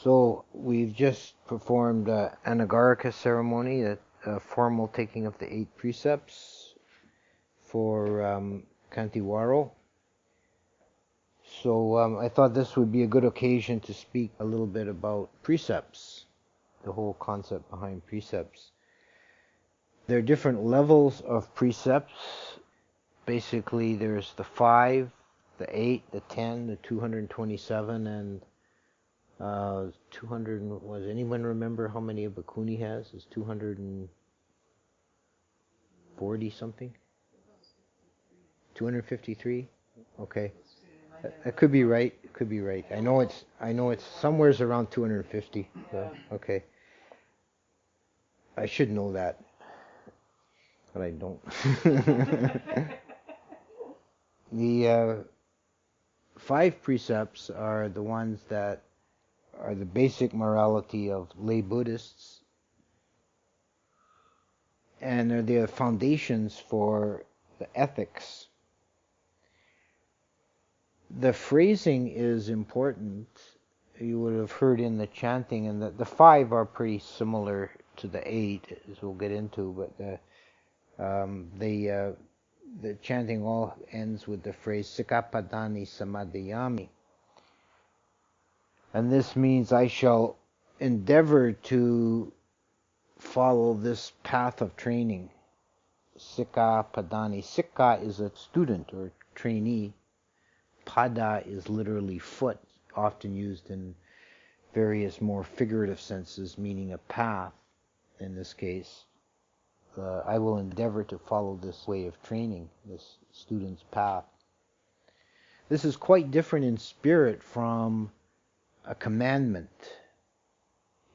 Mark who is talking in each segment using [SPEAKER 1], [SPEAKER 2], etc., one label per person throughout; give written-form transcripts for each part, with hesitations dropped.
[SPEAKER 1] So we've just performed Anagarika ceremony, a formal taking of the 8 precepts for Kantiwaro. So I thought this would be a good occasion to speak a little bit about precepts, the whole concept behind precepts. There are different levels of precepts. Basically, there's the 5, the 8, the 10, the 227, and 200. Was anyone remember how many a bhikkhuni has? Is 240 something? 253. Okay, that could be right. It could be right. I know it's somewhere's around 250. So, okay, I should know that, but I don't. The 5 precepts are the ones that are the basic morality of lay Buddhists, and they're the foundations for the ethics. The phrasing is important. You would have heard in the chanting, and the 5 are pretty similar to the 8, as we'll get into, but the chanting all ends with the phrase Sikapadani Samadhiyami. And this means I shall endeavor to follow this path of training. Sikapadani. Sika is a student or trainee. Pada is literally foot, often used in various more figurative senses, meaning a path in this case. I will endeavor to follow this way of training, this student's path. This is quite different in spirit from a commandment.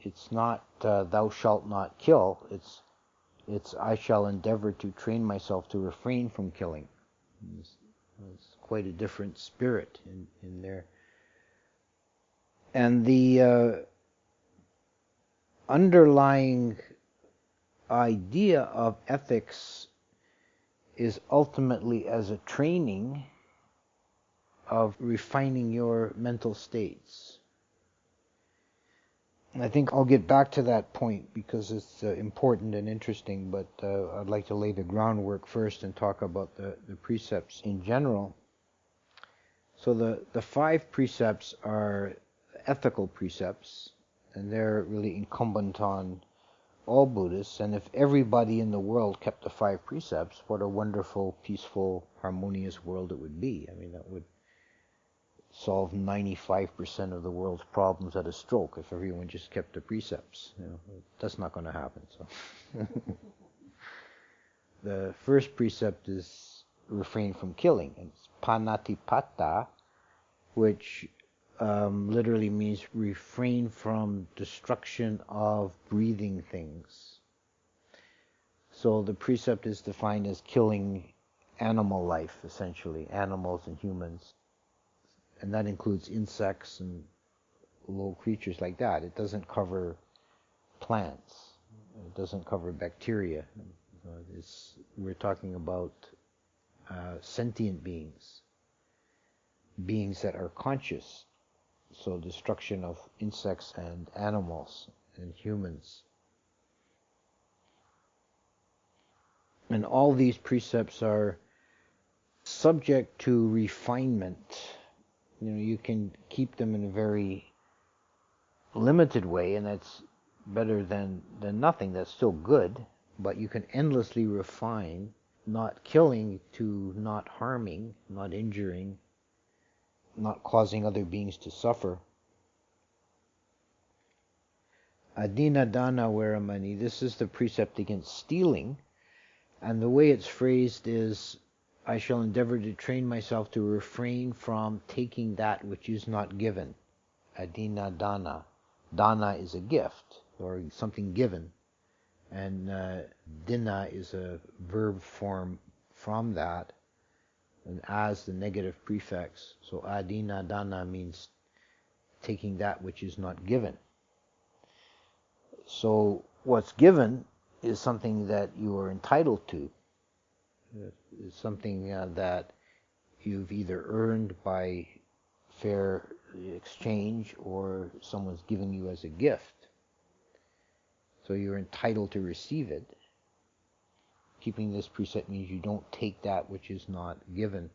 [SPEAKER 1] It's not thou shalt not kill. It's I shall endeavor to train myself to refrain from killing. It's quite a different spirit in there. And the underlying idea of ethics is ultimately as a training of refining your mental states. And I think I'll get back to that point because it's important and interesting, but I'd like to lay the groundwork first and talk about the precepts in general. So the 5 precepts are ethical precepts, and they're really incumbent on all Buddhists, and if everybody in the world kept the 5 precepts, what a wonderful, peaceful, harmonious world it would be. I mean, that would solve 95% of the world's problems at a stroke if everyone just kept the precepts. You know, that's not going to happen. So, the first precept is refrain from killing. It's panatipata, which literally means refrain from destruction of breathing things. So the precept is defined as killing animal life, essentially, animals and humans. And that includes insects and low creatures like that. It doesn't cover plants. It doesn't cover bacteria. We're talking about sentient beings, beings that are conscious. So destruction of insects and animals and humans. And all these precepts are subject to refinement. You know, you can keep them in a very limited way, and that's better than nothing. That's still good, but you can endlessly refine, not killing to not harming, not injuring, not causing other beings to suffer. Adina dana veramani, this is the precept against stealing, and the way it's phrased is, I shall endeavor to train myself to refrain from taking that which is not given. Adina dana. Dana is a gift, or something given, and dina is a verb form from that, and as the negative prefix. So adina dana means taking that which is not given. So what's given is something that you are entitled to. It's something that you've either earned by fair exchange or someone's giving you as a gift. So you're entitled to receive it. Keeping this precept means you don't take that which is not given.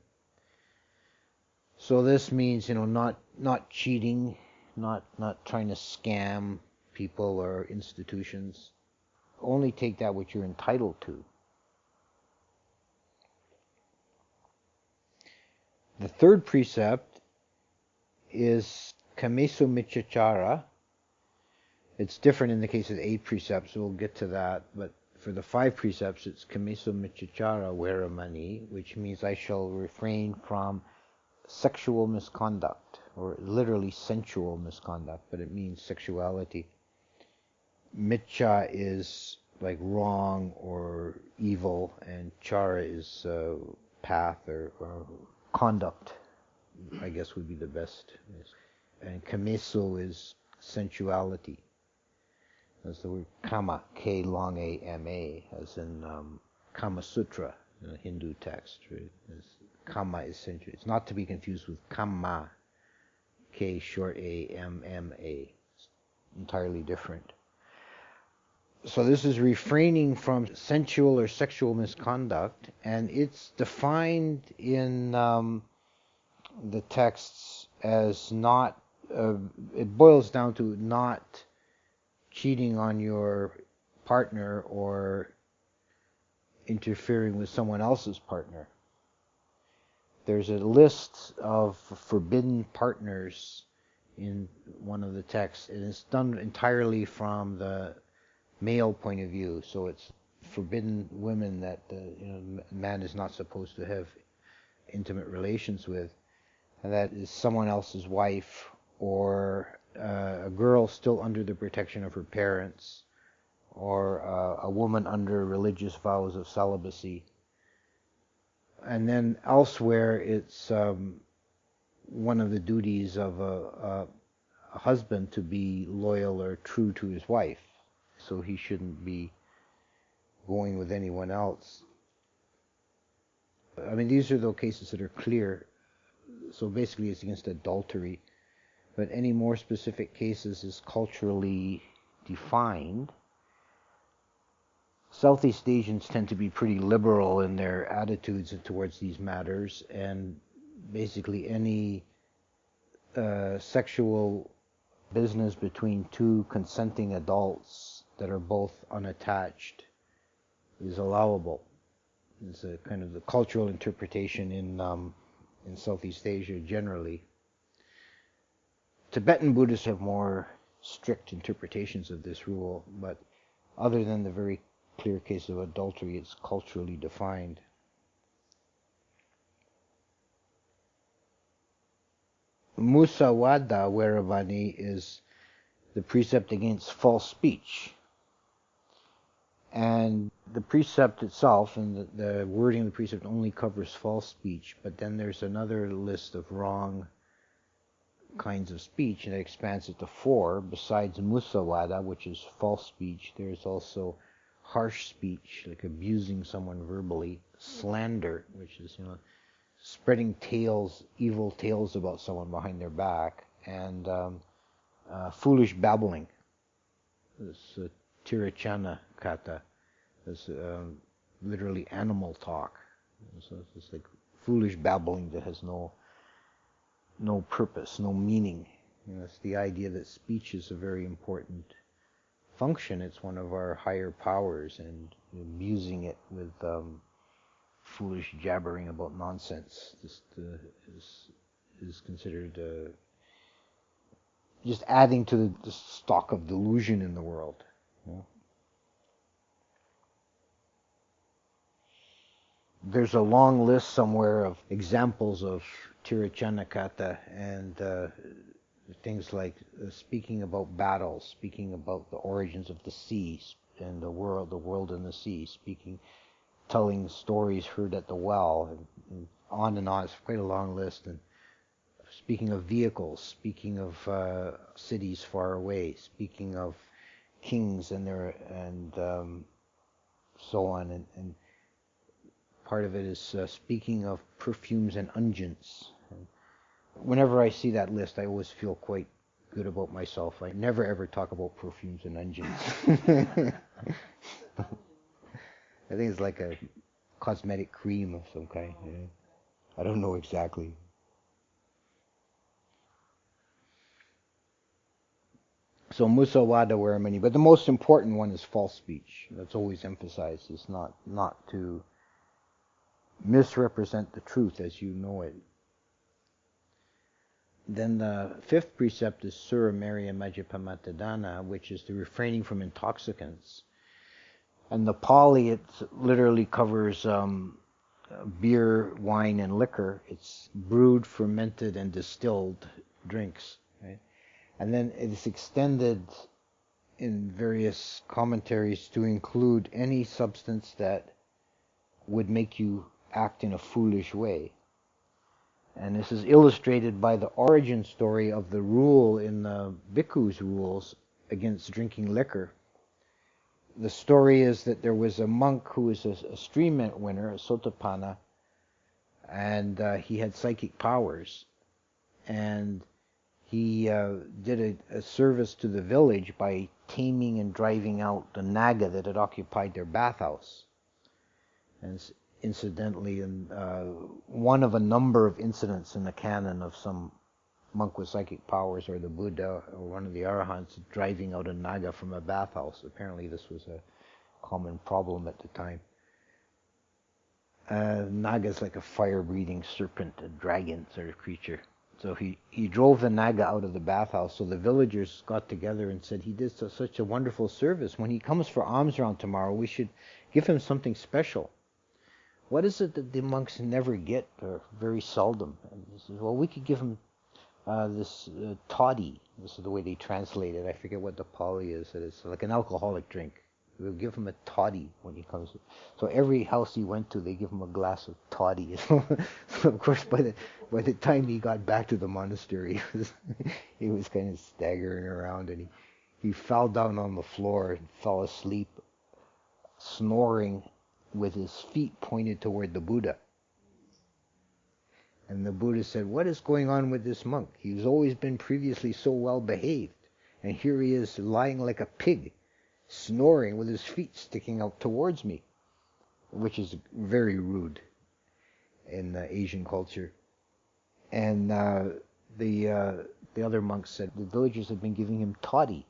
[SPEAKER 1] So this means, not cheating, not trying to scam people or institutions. Only take that which you're entitled to. The third precept is kamesu michachara. It's different in the case of the 8 precepts, so we'll get to that. But for the 5 precepts, it's kamesu michachara veramani, which means I shall refrain from sexual misconduct, or literally sensual misconduct, but it means sexuality. Micha is like wrong or evil, and chara is path or conduct, I guess would be the best. And kamesu is sensuality. That's the word kama, K long A M A, as in Kama Sutra in a Hindu text. Right? Kama is sensual. It's not to be confused with kama, K short A M M A. It's entirely different. So this is refraining from sensual or sexual misconduct, and it's defined in the texts as not, it boils down to not cheating on your partner or interfering with someone else's partner. There's a list of forbidden partners in one of the texts, and it's done entirely from the male point of view. So it's forbidden women that man is not supposed to have intimate relations with, and that is someone else's wife, or a girl still under the protection of her parents, or a woman under religious vows of celibacy. And then elsewhere, it's one of the duties of a husband to be loyal or true to his wife. So he shouldn't be going with anyone else. I mean, these are the cases that are clear. So basically it's against adultery. But any more specific cases is culturally defined. Southeast Asians tend to be pretty liberal in their attitudes towards these matters, and basically any sexual business between two consenting adults that are both unattached is allowable. It's a kind of the cultural interpretation in Southeast Asia generally. Tibetan Buddhists have more strict interpretations of this rule, but other than the very clear case of adultery, it's culturally defined. Musawada Veramani is the precept against false speech. And the precept itself, and the wording of the precept only covers false speech, but then there's another list of wrong kinds of speech, and it expands it to 4. Besides musawada, which is false speech, there's also harsh speech, like abusing someone verbally, slander, which is, spreading tales, evil tales about someone behind their back, and foolish babbling. This tirachana kata, this literally animal talk. So it's like foolish babbling that has no purpose, no meaning. It's the idea that speech is a very important function. It's one of our higher powers, and abusing it with foolish jabbering about nonsense is considered just adding to the stock of delusion in the world. There's a long list somewhere of examples of tirachanakata, and things like speaking about battles, speaking about the origins of the sea and the world and the sea, telling stories heard at the well, and on and on. It's quite a long list. And speaking of vehicles, speaking of cities far away, speaking of kings and so on, and part of it is speaking of perfumes and unguents. And whenever I see that list, I always feel quite good about myself. I never ever talk about perfumes and unguents. I think it's like a cosmetic cream of some kind. Yeah. I don't know exactly. So musawada weramani, but the most important one is false speech. That's always emphasized. It's not to misrepresent the truth as you know it. Then the fifth precept is Sura Mariya Majjapamatadana, which is the refraining from intoxicants. And the Pali, it literally covers beer, wine, and liquor. It's brewed, fermented, and distilled drinks. Right? And then it is extended in various commentaries to include any substance that would make you act in a foolish way. And this is illustrated by the origin story of the rule in the bhikkhu's rules against drinking liquor. The story is that there was a monk who was a stream winner, a Sotapanna, and he had psychic powers. And he did a service to the village by taming and driving out the naga that had occupied their bathhouse. And incidentally, one of a number of incidents in the canon of some monk with psychic powers, or the Buddha, or one of the Arahants driving out a naga from a bathhouse. Apparently this was a common problem at the time. Naga is like a fire-breathing serpent, a dragon sort of creature. So he drove the naga out of the bathhouse. So the villagers got together and said, he did such a wonderful service. When he comes for alms round tomorrow, we should give him something special. What is it that the monks never get, or very seldom? And he says, well, we could give him this toddy. This is the way they translate it. I forget what the Pali is. It's like an alcoholic drink. We'll give him a toddy when he comes. So every house he went to, they give him a glass of toddy. So of course, by the time he got back to the monastery, he was kind of staggering around, and he fell down on the floor and fell asleep, snoring with his feet pointed toward the Buddha. And the Buddha said, what is going on with this monk? He's always been previously so well behaved, and here he is lying like a pig, snoring with his feet sticking out towards me, which is very rude in Asian culture. And the other monks said the villagers have been giving him toddy.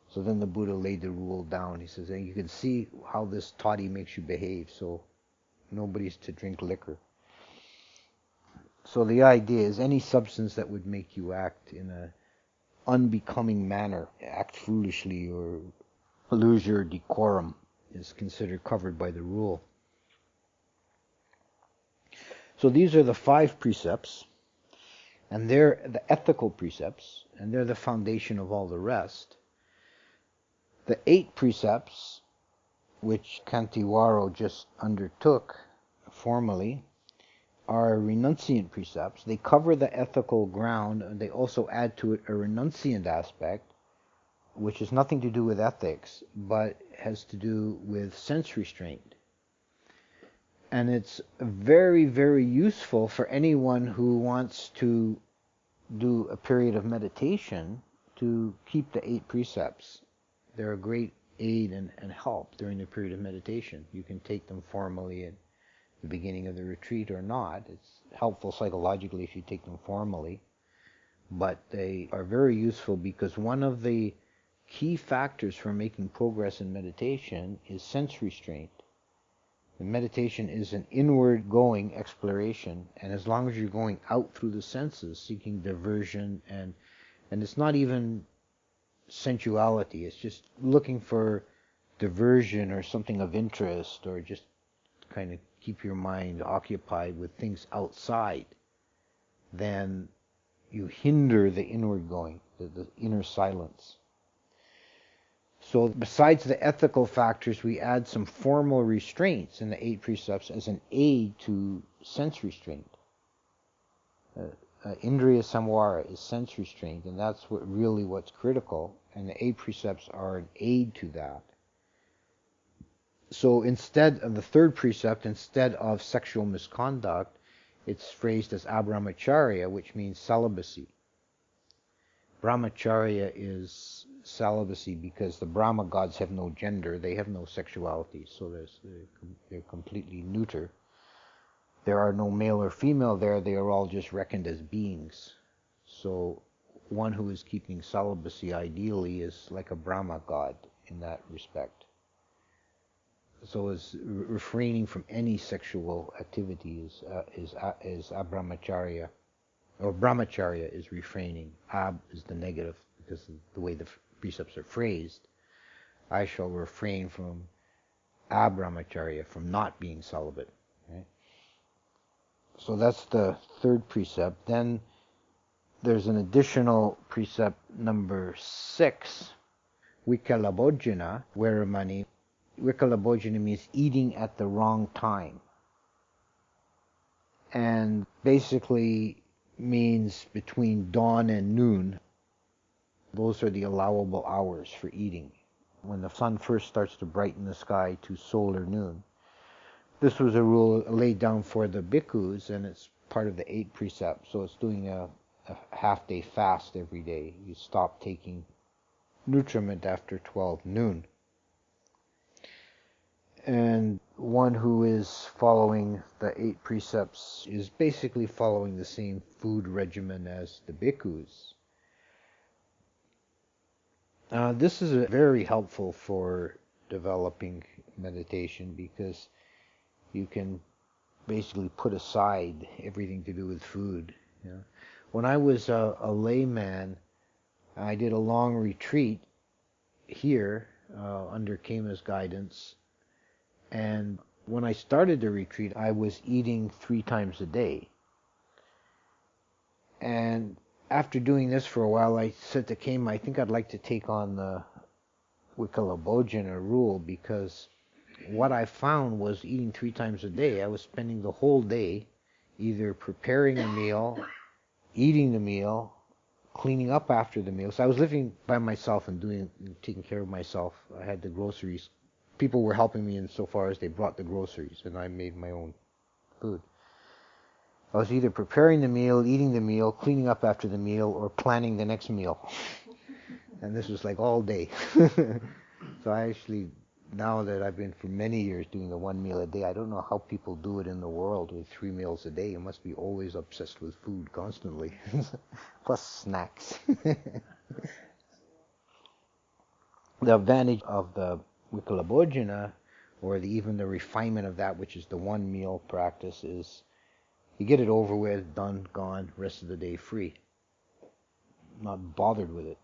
[SPEAKER 1] So then the Buddha laid the rule down. He says, you can see how this toddy makes you behave, so nobody's to drink liquor. So the idea is any substance that would make you act in an unbecoming manner, act foolishly, or lose your decorum, is considered covered by the rule. So these are the 5 precepts, and they're the ethical precepts, and they're the foundation of all the rest. The 8 precepts, which Kantiwaro just undertook formally, are renunciant precepts. They cover the ethical ground, and they also add to it a renunciant aspect, which has nothing to do with ethics, but has to do with sense restraint. And it's very, very useful for anyone who wants to do a period of meditation to keep the 8 precepts. They're a great aid and help during the period of meditation. You can take them formally at the beginning of the retreat or not. It's helpful psychologically if you take them formally. But they are very useful because one of the key factors for making progress in meditation is sense restraint. And meditation is an inward-going exploration, and as long as you're going out through the senses, seeking diversion, and it's not even sensuality, it's just looking for diversion or something of interest, or just kind of keep your mind occupied with things outside, then you hinder the inward going, the inner silence. So besides the ethical factors, we add some formal restraints in the 8 precepts as an aid to sense restraint. Indriya samvara is sense restraint, and that's what's critical, and the 8 precepts are an aid to that. So instead of the 3rd precept, instead of sexual misconduct, It's phrased as abramacharya, which means celibacy. Brahmacharya is celibacy because the Brahma gods have no gender, they have no sexuality, so they're completely neuter. There are no male or female there, they are all just reckoned as beings. So one who is keeping celibacy ideally is like a Brahma god in that respect. So is refraining from any sexual activity is abramacharya, or brahmacharya is refraining. Ab is the negative because of the way the precepts are phrased. I shall refrain from abramacharya, from not being celibate. Right? So that's the third precept. Then there's an additional precept, number 6, vikalabhojana, Veramani. Vikalabhojana means eating at the wrong time. And basically means between dawn and noon. Those are the allowable hours for eating. When the sun first starts to brighten the sky to solar noon. This was a rule laid down for the bhikkhus, and it's part of the 8 precepts. So it's doing a half-day fast every day. You stop taking nutriment after 12 noon. And one who is following the 8 precepts is basically following the same food regimen as the bhikkhus. This is very helpful for developing meditation because you can basically put aside everything to do with food. You know? When I was a layman, I did a long retreat here under Kema's guidance. And when I started the retreat, I was eating 3 times a day. And after doing this for a while, I said to Kema, I think I'd like to take on the vikalabhojana rule, because what I found was eating 3 times a day. I was spending the whole day either preparing a meal, eating the meal, cleaning up after the meal. So I was living by myself and taking care of myself. I had the groceries. People were helping me insofar as they brought the groceries, and I made my own food. I was either preparing the meal, eating the meal, cleaning up after the meal, or planning the next meal. And this was like all day. So I actually, now that I've been for many years doing the 1 meal a day, I don't know how people do it in the world with 3 meals a day. You must be always obsessed with food constantly. Plus snacks. The advantage of the vikalabhojana, or even the refinement of that, which is the 1 meal practice, is you get it over with, done, gone, rest of the day free. Not bothered with it.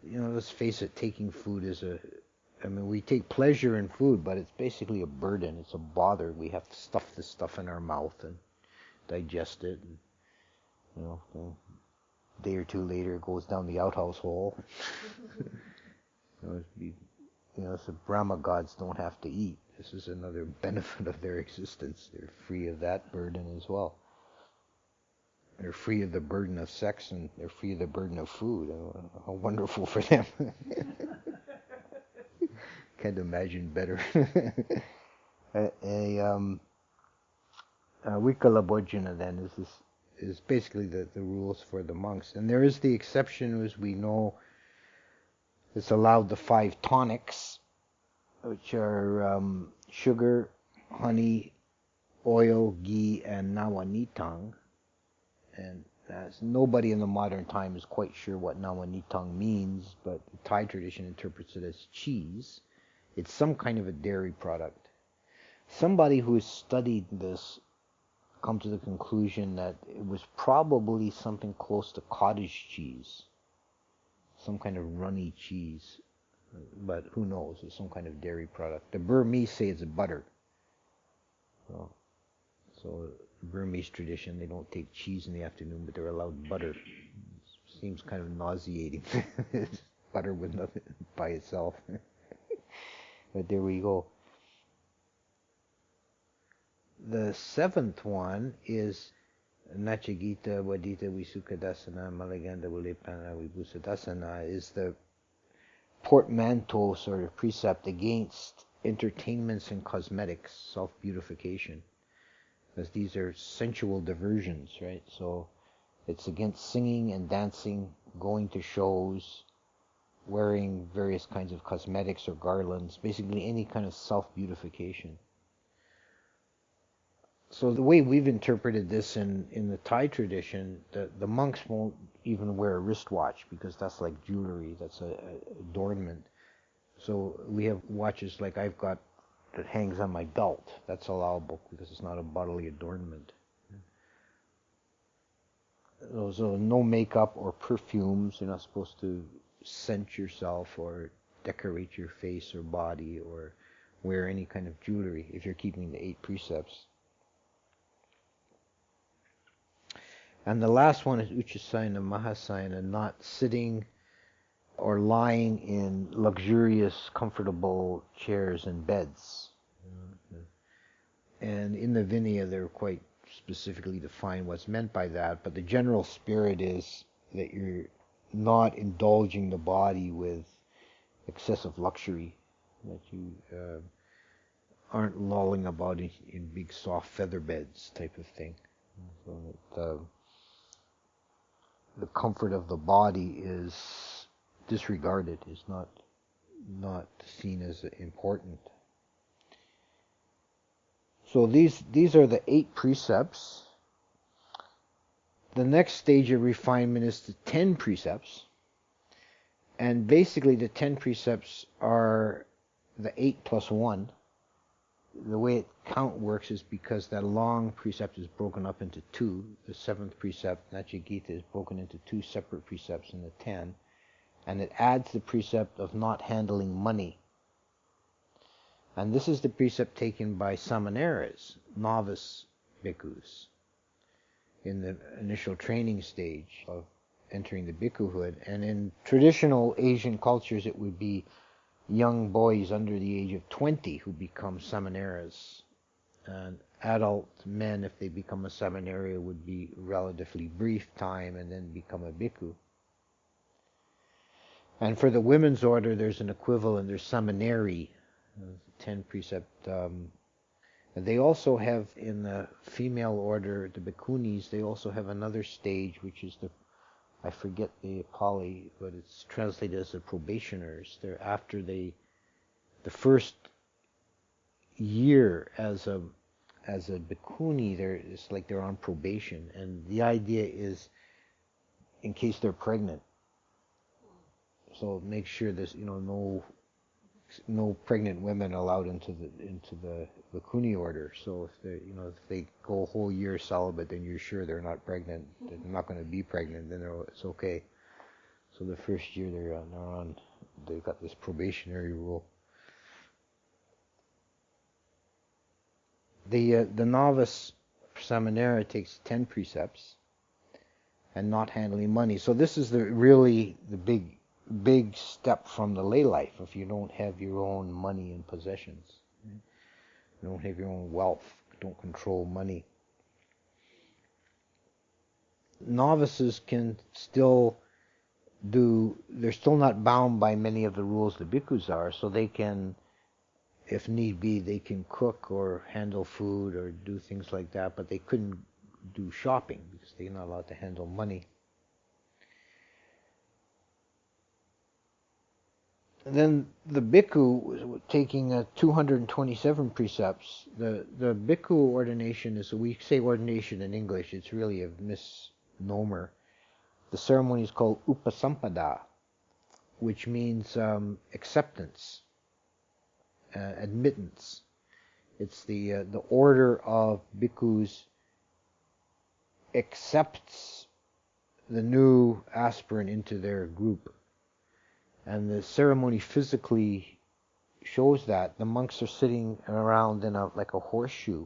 [SPEAKER 1] You know, let's face it, taking food is we take pleasure in food, but it's basically a burden. It's a bother. We have to stuff this stuff in our mouth and digest it. And, you know, a day or 2 later, it goes down the outhouse hole. So Brahma gods don't have to eat. This is another benefit of their existence. They're free of that burden as well. They're free of the burden of sex, and they're free of the burden of food. How wonderful for them. Can't imagine better. Vikalabhojana then is basically the rules for the monks. And there is the exception, as we know. It's allowed the 5 tonics, which are sugar, honey, oil, ghee, and nawanitang. And nobody in the modern time is quite sure what nawanitang means, but the Thai tradition interprets it as cheese. It's some kind of a dairy product. Somebody who has studied this come to the conclusion that it was probably something close to cottage cheese. Some kind of runny cheese, but who knows? It's some kind of dairy product. The Burmese say it's butter. So Burmese tradition, they don't take cheese in the afternoon, but they're allowed butter. It seems kind of nauseating. Butter with nothing by itself. But there we go. The 7th one is Nachagita Vadita Visukadasana Malaganda Vilepana Vibhusadasana, is the portmanteau sort of precept against entertainments and cosmetics, self-beautification. because these are sensual diversions, right? So it's against singing and dancing, going to shows, wearing various kinds of cosmetics or garlands, basically any kind of self-beautification. So the way we've interpreted this in the Thai tradition, the monks won't even wear a wristwatch because that's like jewelry, that's a adornment. So we have watches like I've got that hangs on my belt. That's allowable because it's not a bodily adornment. So no makeup or perfumes. You're not supposed to scent yourself or decorate your face or body or wear any kind of jewelry if you're keeping the 8 precepts. And the last one is Uchasayana Mahasayana, not sitting or lying in luxurious, comfortable chairs and beds. And in the Vinaya, they're quite specifically define what's meant by that, but the general spirit is that you're not indulging the body with excessive luxury, that you aren't lolling about in big soft feather beds type of thing. So that the comfort of the body is disregarded, is not seen as important. So these are the 8 precepts. The next stage of refinement is the 10 precepts. And basically the 10 precepts are the 8 plus 1. The way count works is because that long precept is broken up into 2. The 7th precept, Nachigita, is broken into 2 separate precepts in the 10. And it adds the precept of not handling money. And this is the precept taken by samaneras, novice bhikkhus, in the initial training stage of entering the bhikkhuhood. And in traditional Asian cultures, it would be young boys under the age of 20 who become samaneras. And adult men, if they become a samanera, would be relatively brief time and then become a bhikkhu. And for the women's order, there's an equivalent. There's samaneri, 10 precept. They also have, in the female order, the bhikkhunis, they also have another stage, which is I forget the Pali, but it's translated as the probationers. They're after the first year as a bhikkhuni, it's like they're on probation. And the idea is in case they're pregnant. So make sure there's no pregnant women allowed into the bhikkhuni order. So if they go a whole year celibate, then you're sure they're not pregnant. They're not going to be pregnant. Then it's okay. So the first year they've got this probationary rule. The novice samanera takes 10 precepts and not handling money. So this is really the big step from the lay life. If you don't have your own money and possessions, you don't have your own wealth, don't control money. Novices can still they're still not bound by many of the rules the bhikkhus are, so they can, if need be, they can cook or handle food or do things like that, but they couldn't do shopping because they're not allowed to handle money. Then the bhikkhu, taking 227 precepts, the bhikkhu ordination is, we say ordination in English, it's really a misnomer. The ceremony is called upasampada, which means acceptance, admittance. It's the order of bhikkhus accepts the new aspirant into their group. And the ceremony physically shows that. The monks are sitting around in like a horseshoe,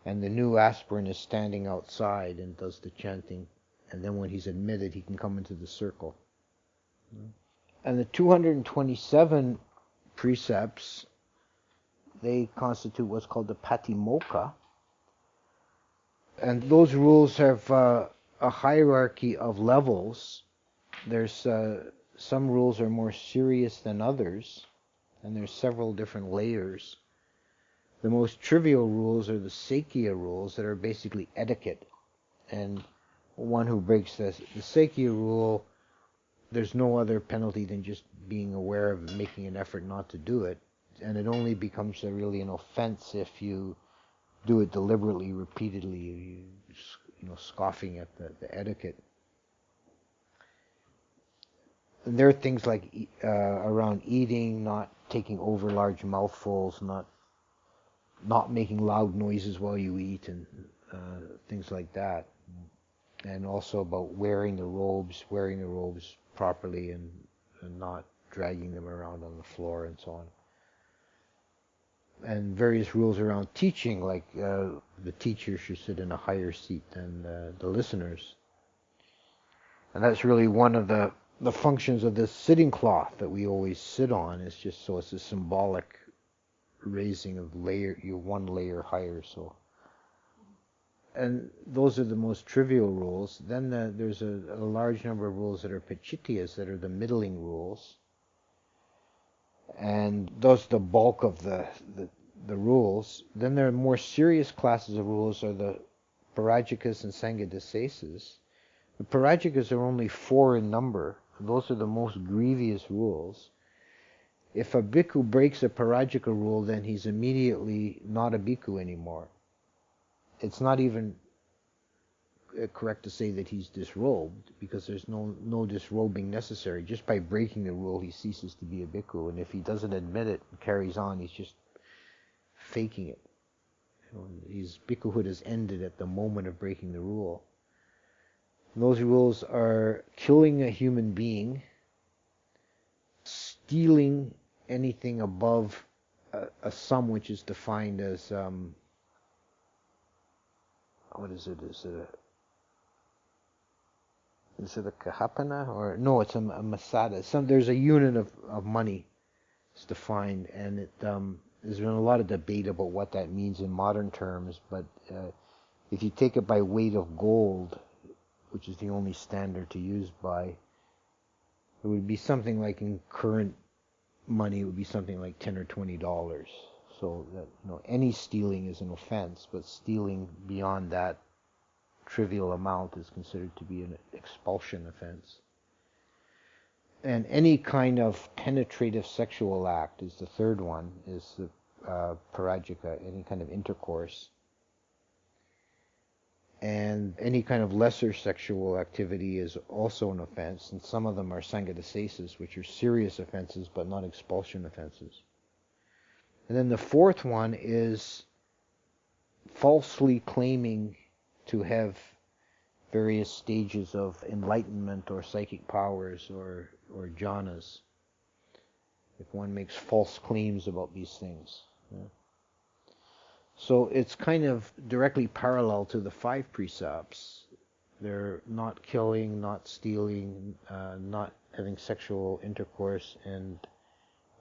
[SPEAKER 1] and the new aspirant is standing outside and does the chanting. And then when he's admitted, he can come into the circle. And the 227 precepts, they constitute what's called the patimokkha. And those rules have a hierarchy of levels. There's some rules are more serious than others, and there's several different layers. The most trivial rules are the Sakya rules that are basically etiquette. And one who breaks the Sakya rule, there's no other penalty than just being aware of it, making an effort not to do it. And it only becomes really an offense if you do it deliberately, repeatedly, scoffing at the etiquette. And there are things like around eating, not taking over large mouthfuls, not making loud noises while you eat, and things like that. And also about wearing the robes properly, and not dragging them around on the floor and so on. And various rules around teaching, like the teacher should sit in a higher seat than the listeners. And that's really one of the functions of this sitting cloth that we always sit on. Is just so it's a symbolic raising of you're one layer higher. So, and those are the most trivial rules. Then there's a large number of rules that are pachityas, that are the middling rules. And those are the bulk of the rules. Then there are more serious classes of rules, are the parajikas and sanghadisesas. The parajikas are only 4 in number. Those are the most grievous rules. If a bhikkhu breaks a parajika rule, then he's immediately not a bhikkhu anymore. It's not even correct to say that he's disrobed, because there's no disrobing necessary. Just by breaking the rule, he ceases to be a bhikkhu. And if he doesn't admit it and carries on, he's just faking it. His bhikkhuhood is ended at the moment of breaking the rule. Those rules are killing a human being, stealing anything above a sum which is defined as what is it? Is it a kahapana, or no? It's a masada. There's a unit of money. It's defined, and there's been a lot of debate about what that means in modern terms. But if you take it by weight of gold, which is the only standard to use by, it would be something like, in current money, it would be something like $10 or $20. So that any stealing is an offense, but stealing beyond that trivial amount is considered to be an expulsion offense. And any kind of penetrative sexual act is the third one, is the parajika, any kind of intercourse. And any kind of lesser sexual activity is also an offense, and some of them are sanghadisesas, which are serious offenses but not expulsion offenses. And then the fourth one is falsely claiming to have various stages of enlightenment or psychic powers or jhanas, if one makes false claims about these things. Yeah. So it's kind of directly parallel to the 5 precepts. They're not killing, not stealing, not having sexual intercourse, and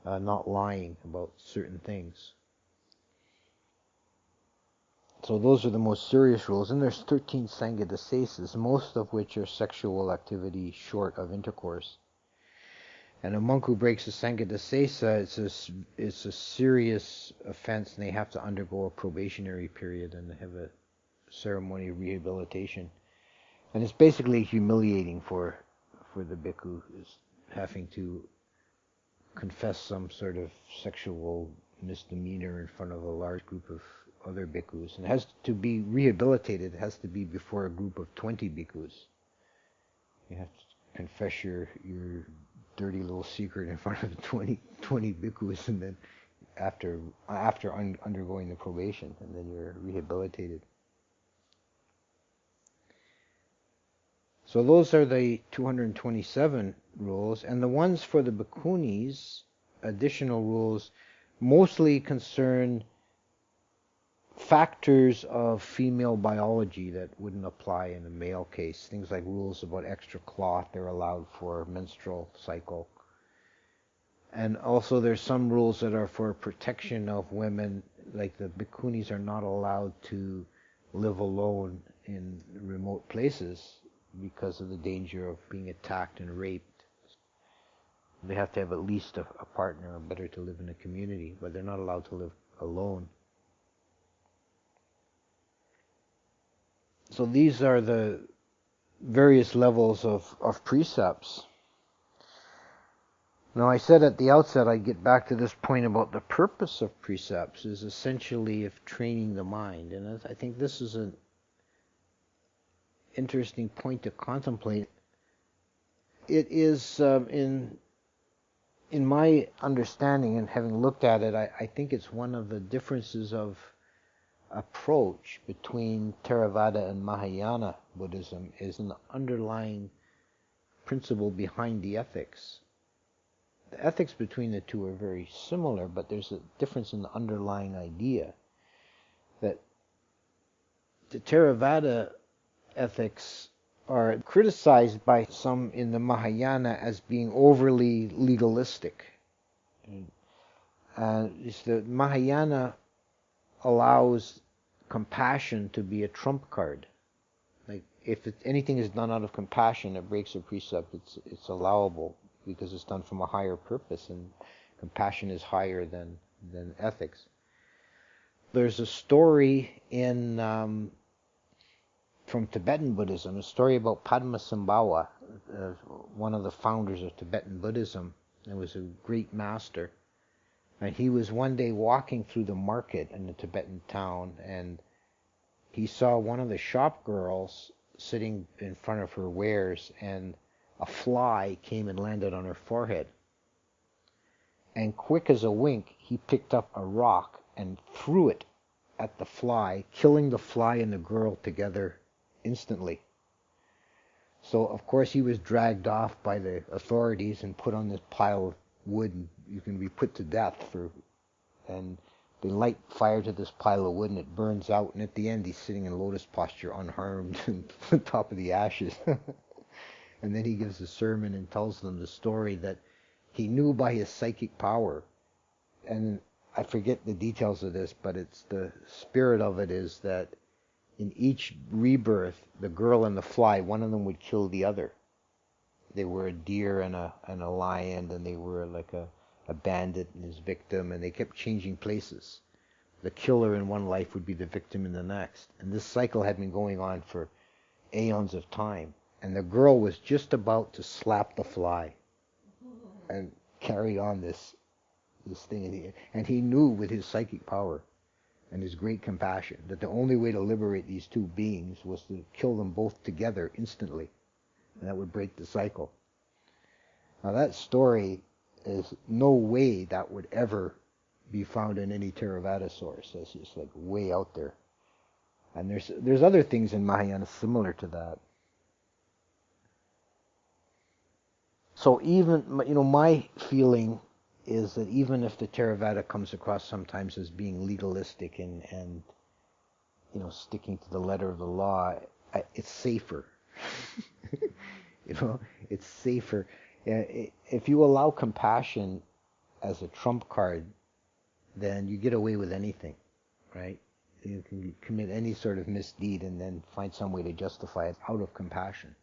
[SPEAKER 1] not lying about certain things. So those are the most serious rules. And there's 13 sanghadisesas, most of which are sexual activity short of intercourse. And a monk who breaks a sanghadisesa, it's a serious offense, and they have to undergo a probationary period and have a ceremony of rehabilitation. And it's basically humiliating for the bhikkhu, is having to confess some sort of sexual misdemeanor in front of a large group of other bhikkhus. And it has to be rehabilitated. It has to be before a group of 20 bhikkhus. You have to confess your dirty little secret in front of 20 bhikkhus, and then after undergoing the probation, and then you're rehabilitated. So those are the 227 rules, and the ones for the bhikkhunis, additional rules, mostly concern factors of female biology that wouldn't apply in a male case. Things like rules about extra cloth they're allowed for menstrual cycle. And also there's some rules that are for protection of women, like the bhikkhunis are not allowed to live alone in remote places because of the danger of being attacked and raped. They have to have at least a partner, or better to live in a community, but they're not allowed to live alone. So these are the various levels of precepts. Now, I said at the outset I'd get back to this point about the purpose of precepts is essentially of training the mind. And I think this is an interesting point to contemplate. It is, in my understanding and having looked at it, I think it's one of the differences of approach between Theravada and Mahayana Buddhism is an underlying principle behind the ethics. The ethics between the two are very similar, but there's a difference in the underlying idea that the Theravada ethics are criticized by some in the Mahayana as being overly legalistic. The Mahayana allows compassion to be a trump card. Like if anything is done out of compassion, it breaks a precept. It's allowable because it's done from a higher purpose, and compassion is higher than ethics. There's a story in from Tibetan Buddhism, a story about Padmasambhava, one of the founders of Tibetan Buddhism. It was a great master. And he was one day walking through the market in the Tibetan town, and he saw one of the shop girls sitting in front of her wares, and a fly came and landed on her forehead. And quick as a wink, he picked up a rock and threw it at the fly, killing the fly and the girl together instantly. So, of course, he was dragged off by the authorities and put on this pile of wood, and you can be put to death and they light fire to this pile of wood, and it burns out, and at the end he's sitting in lotus posture unharmed on top of the ashes. And then he gives a sermon and tells them the story that he knew by his psychic power, and I forget the details of this, but it's the spirit of it is that in each rebirth, the girl and the fly, one of them would kill the other. They were a deer and a lion, and they were like a bandit and his victim, and they kept changing places. The killer in one life would be the victim in the next. And this cycle had been going on for aeons of time. And the girl was just about to slap the fly and carry on this thing. And he knew with his psychic power and his great compassion that the only way to liberate these two beings was to kill them both together instantly. And that would break the cycle. Now that story is no way that would ever be found in any Theravada source. That's just like way out there. And there's other things in Mahayana similar to that. So even, my feeling is that even if the Theravada comes across sometimes as being legalistic and sticking to the letter of the law, it's safer. It's safer. If you allow compassion as a trump card, then you get away with anything, right? You can commit any sort of misdeed and then find some way to justify it out of compassion.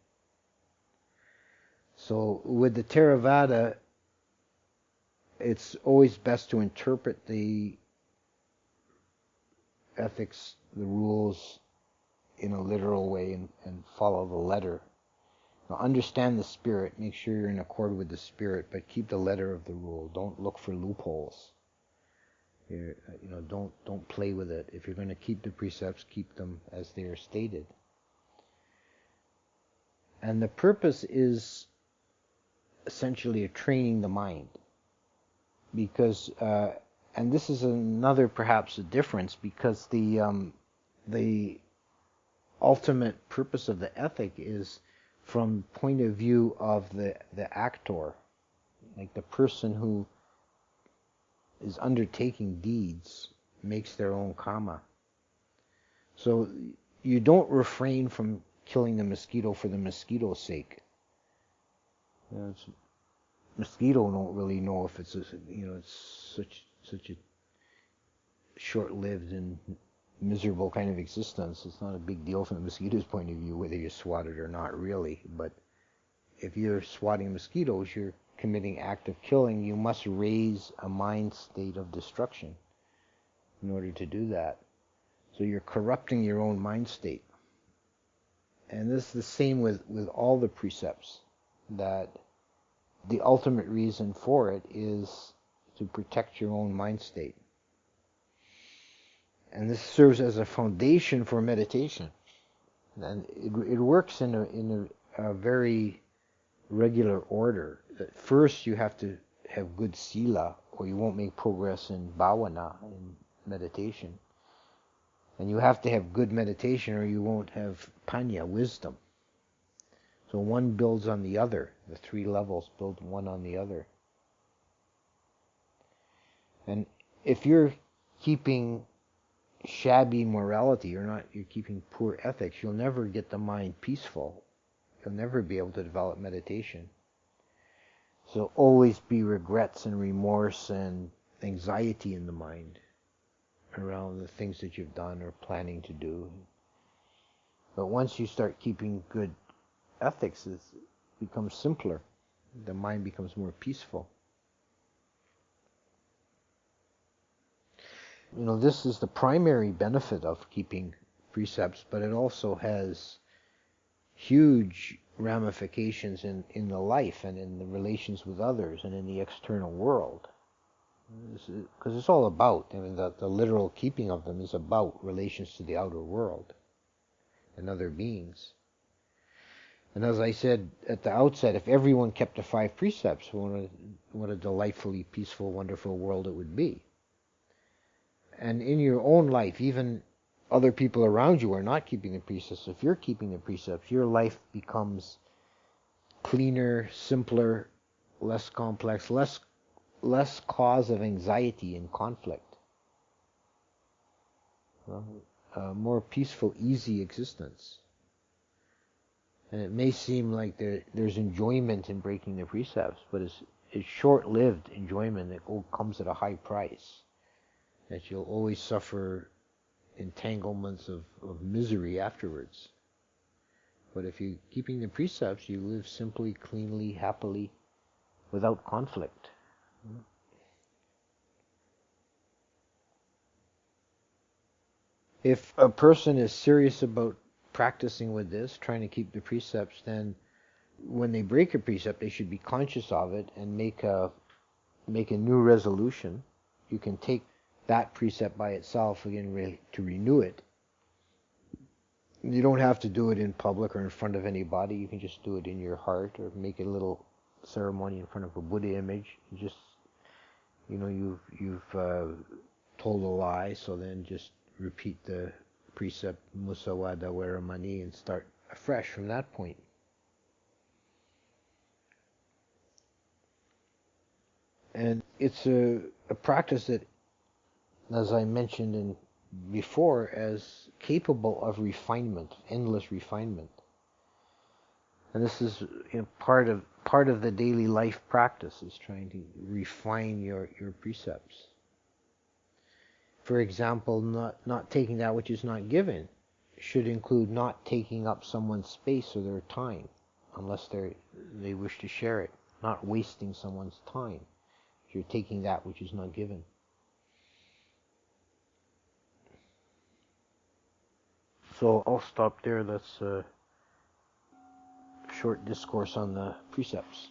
[SPEAKER 1] So with the Theravada, it's always best to interpret the ethics, the rules, in a literal way and follow the letter. Now, understand the spirit, make sure you're in accord with the spirit, but keep the letter of the rule. Don't look for loopholes. Don't play with it. If you're going to keep the precepts, keep them as they are stated. And the purpose is essentially training the mind, because and this is another perhaps a difference, because the ultimate purpose of the ethic is from point of view of the actor, like the person who is undertaking deeds makes their own karma. So you don't refrain from killing the mosquito for the mosquito's sake. Mosquito don't really know if it's it's such a short-lived and miserable kind of existence. It's not a big deal from the mosquito's point of view whether you swat it or not, really. But if you're swatting mosquitoes, you're committing active killing. You must raise a mind state of destruction in order to do that. So you're corrupting your own mind state. And this is the same with all the precepts, that the ultimate reason for it is to protect your own mind state. And this serves as a foundation for meditation. And it works in a very regular order. At first you have to have good sila, or you won't make progress in bhavana, in meditation. And you have to have good meditation, or you won't have panya, wisdom. So one builds on the other. The three levels build one on the other. And if you're keeping shabby morality, you're keeping poor ethics, you'll never get the mind peaceful. You'll never be able to develop meditation. So always be regrets and remorse and anxiety in the mind around the things that you've done or planning to do. But once you start keeping good ethics, it becomes simpler. The mind becomes more peaceful. This is the primary benefit of keeping precepts, but it also has huge ramifications in the life and in the relations with others and in the external world. Because it's all about, the literal keeping of them is about relations to the outer world and other beings. And as I said at the outset, if everyone kept the 5 precepts, what a delightfully peaceful, wonderful world it would be. And in your own life, even other people around you are not keeping the precepts. If you're keeping the precepts, your life becomes cleaner, simpler, less complex, less cause of anxiety and conflict. A more peaceful, easy existence. And it may seem like there's enjoyment in breaking the precepts, but it's short-lived enjoyment that comes at a high price. That you'll always suffer entanglements of misery afterwards. But if you're keeping the precepts, you live simply, cleanly, happily, without conflict. If a person is serious about practicing with this, trying to keep the precepts, then when they break a precept, they should be conscious of it and make a new resolution. You can take that precept by itself again to renew it. You don't have to do it in public or in front of anybody. You can just do it in your heart, or make a little ceremony in front of a Buddha image. You've told a lie, so then just repeat the precept Musawada Veramani and start afresh from that point. And it's a practice that, as I mentioned before, as capable of refinement, endless refinement. And this is part of the daily life practice, is trying to refine your precepts. For example, not taking that which is not given should include not taking up someone's space or their time, unless they wish to share it. Not wasting someone's time if you're taking that which is not given. So I'll stop there. That's a short discourse on the precepts.